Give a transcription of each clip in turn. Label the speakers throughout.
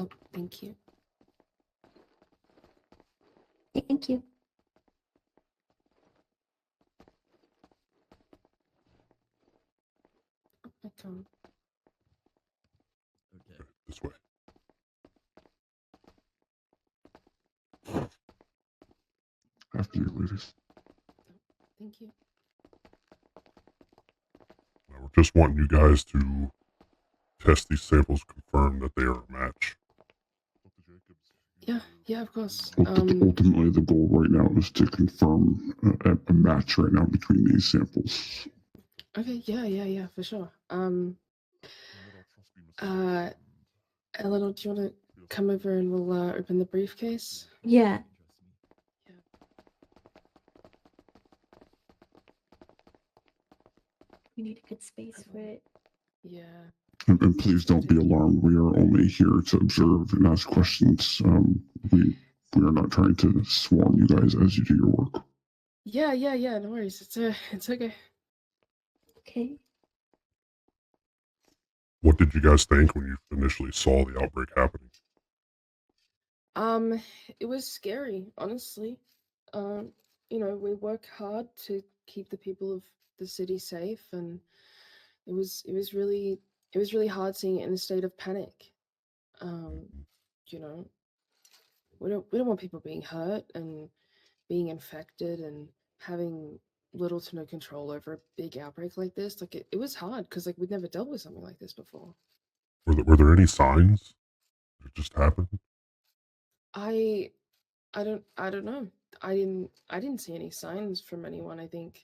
Speaker 1: Oh, thank you.
Speaker 2: Thank you.
Speaker 1: I can't.
Speaker 3: Okay, this way.
Speaker 4: After you, ladies.
Speaker 1: Thank you.
Speaker 3: Now, we're just wanting you guys to test these samples, confirm that they are a match.
Speaker 1: Yeah, of course.
Speaker 4: Ultimately, the goal right now is to confirm a match right now between these samples.
Speaker 1: Okay, yeah, for sure. Eleanor, do you want to come over and we'll open the briefcase?
Speaker 2: Yeah. We need a good space for it.
Speaker 1: Yeah.
Speaker 4: And please don't be alarmed. We are only here to observe and ask questions. We are not trying to swarm you guys as you do your work.
Speaker 1: Yeah, no worries. It's okay.
Speaker 2: Okay.
Speaker 3: What did you guys think when you initially saw the outbreak happening?
Speaker 1: It was scary, honestly. We work hard to keep the people of the city safe, and it was really hard seeing it in a state of panic. We don't want people being hurt and being infected and having little to no control over a big outbreak like this. Like it was hard because like we'd never dealt with something like this before.
Speaker 3: Were there any signs? Did it just happen?
Speaker 1: I don't know. I didn't see any signs from anyone. I think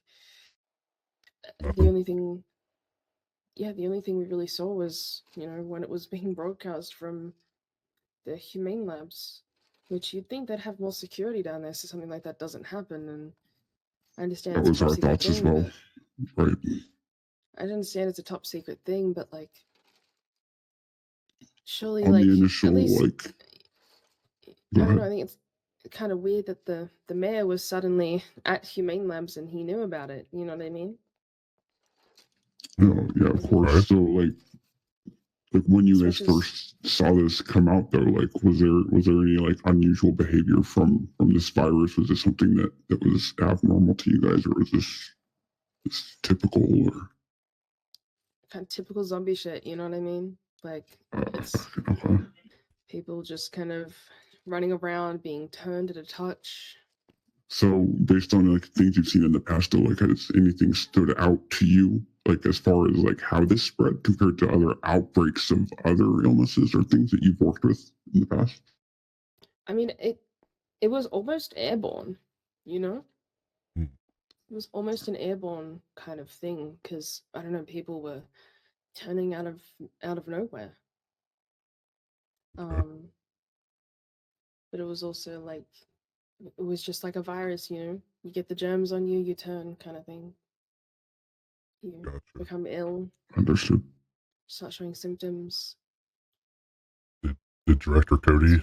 Speaker 1: the only thing we really saw was, when it was being broadcast from the humane labs, which you'd think they'd have more security down there so something like that doesn't happen. And I understand
Speaker 4: That was our thoughts as well. Right.
Speaker 1: I understand it's a top secret thing, but like, surely,
Speaker 4: on
Speaker 1: like,
Speaker 4: the initial,
Speaker 1: at least,
Speaker 4: like,
Speaker 1: I don't know. I think it's kind of weird that the mayor was suddenly at humane labs and he knew about it. You know what I mean?
Speaker 4: Yeah, of course. So, like when you guys first saw this come out, though, like, was there any like unusual behavior from this virus? Was this something that was abnormal to you guys, or was this typical, or
Speaker 1: kind of typical zombie shit? You know what I mean? Like, it's people just kind of running around, being turned at a touch.
Speaker 4: So, based on like things you've seen in the past, though, like, has anything stood out to you, like as far as like how this spread compared to other outbreaks of other illnesses or things that you've worked with in the past?
Speaker 1: I mean, it was almost airborne, you know? It was almost an airborne kind of thing because I don't know, people were turning out of nowhere. But it was also like it was just like a virus, you get the germs on you, you turn, kind of thing. You become ill.
Speaker 4: Understood.
Speaker 1: Start showing symptoms.
Speaker 3: Did Director Cody,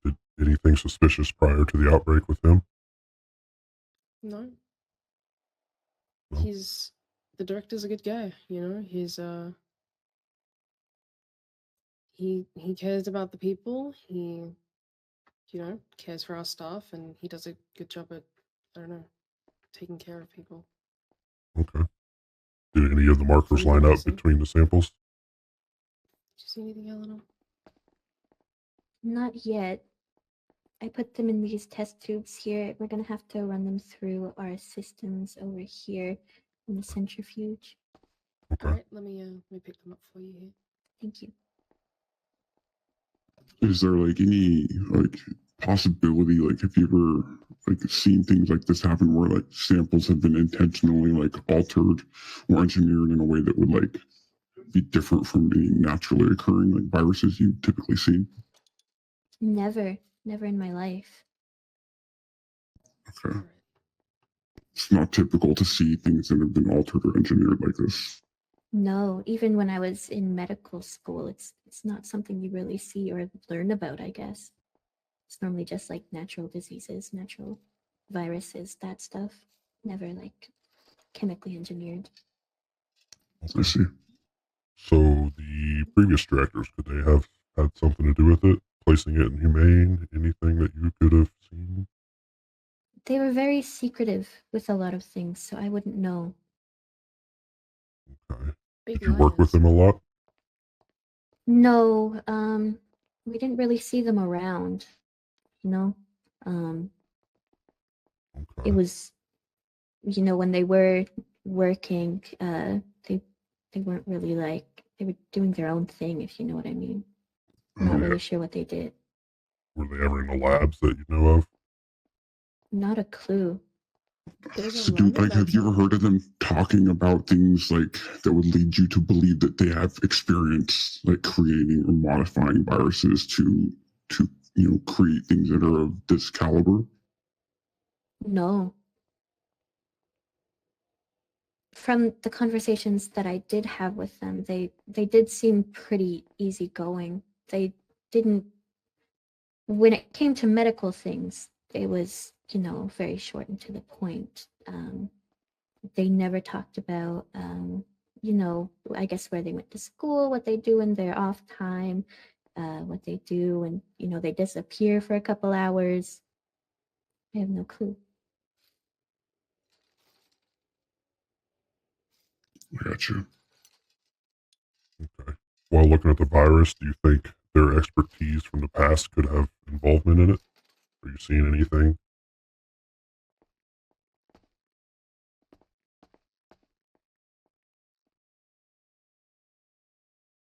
Speaker 3: did anything suspicious prior to the outbreak with him?
Speaker 1: No. The director's a good guy, he's he cares about the people, he cares for our staff, and he does a good job at, I don't know, taking care of people.
Speaker 3: Okay. Did any of the markers line up between the samples?
Speaker 1: Did you see anything, Eleanor?
Speaker 2: Not yet. I put them in these test tubes here. We're gonna have to run them through our systems over here in the centrifuge.
Speaker 1: Okay. All right, let me pick them up for you here.
Speaker 2: Thank you.
Speaker 4: Is there like any like possibility, like if you ever like seen things like this happen where like samples have been intentionally like altered or engineered in a way that would like be different from being naturally occurring like viruses you've typically seen?
Speaker 2: Never in my life.
Speaker 4: Okay. It's not typical to see things that have been altered or engineered like this.
Speaker 2: No, even when I was in medical school, it's not something you really see or learn about, I guess. It's normally just like natural diseases, natural viruses, that stuff. Never like chemically engineered.
Speaker 4: I see.
Speaker 3: So the previous directors, could they have had something to do with it? placing it inhumane? Anything that you could have seen?
Speaker 2: They were very secretive with a lot of things, so I wouldn't know.
Speaker 3: Okay.
Speaker 1: Big
Speaker 3: Did you work with
Speaker 1: liars.
Speaker 3: them a lot?
Speaker 2: No, we didn't really see them around, you know? It
Speaker 3: Okay.
Speaker 2: was, when they were working, they weren't really like, they were doing their own thing, if you know what I mean. I'm not
Speaker 3: Yeah.
Speaker 2: really sure what they did.
Speaker 3: Were they ever in the labs that you know of?
Speaker 2: Not a clue.
Speaker 1: There's a
Speaker 4: So,
Speaker 1: lab
Speaker 4: dude,
Speaker 1: in
Speaker 4: like, have
Speaker 1: Mount
Speaker 4: you ever
Speaker 1: Zonah.
Speaker 4: heard of them talking about things like that would lead you to believe that they have experience, like creating or modifying viruses to create things that are of this caliber?
Speaker 2: No. From the conversations that I did have with them, they did seem pretty easygoing. They didn't, when it came to medical things, it was, very short and to the point. They never talked about, I guess where they went to school, what they do in their off time, what they do, and, they disappear for a couple hours. I have no clue.
Speaker 4: I got you.
Speaker 3: Okay. While looking at the virus, do you think their expertise from the past could have involvement in it? Are you seeing anything?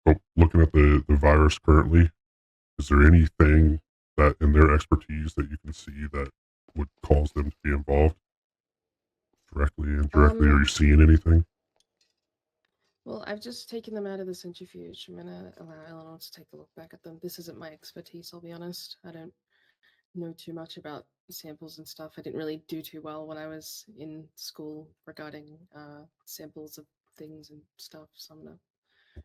Speaker 3: Oh, looking at the virus currently, is there anything that in their expertise that you can see that would cause them to be involved directly, indirectly? Are you seeing anything?
Speaker 1: Well, I've just taken them out of the centrifuge. I'm gonna allow Eleanor to take a look back at them. This isn't my expertise, I'll be honest. I don't know too much about samples and stuff. I didn't really do too well when I was in school regarding samples of things and stuff. So I'm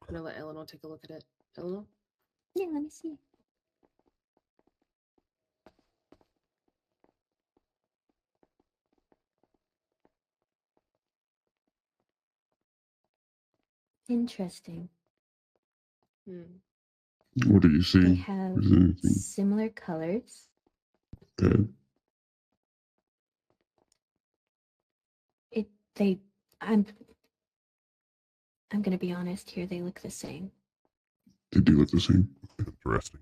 Speaker 1: gonna let Eleanor take a look at it. Eleanor?
Speaker 2: Yeah, let me see. Interesting.
Speaker 4: What are you
Speaker 2: They
Speaker 4: seeing?
Speaker 2: have
Speaker 4: Is there anything?
Speaker 2: similar colors.
Speaker 4: Okay.
Speaker 2: It they I'm gonna be honest here, they look the same.
Speaker 4: They do look the same.
Speaker 3: Interesting.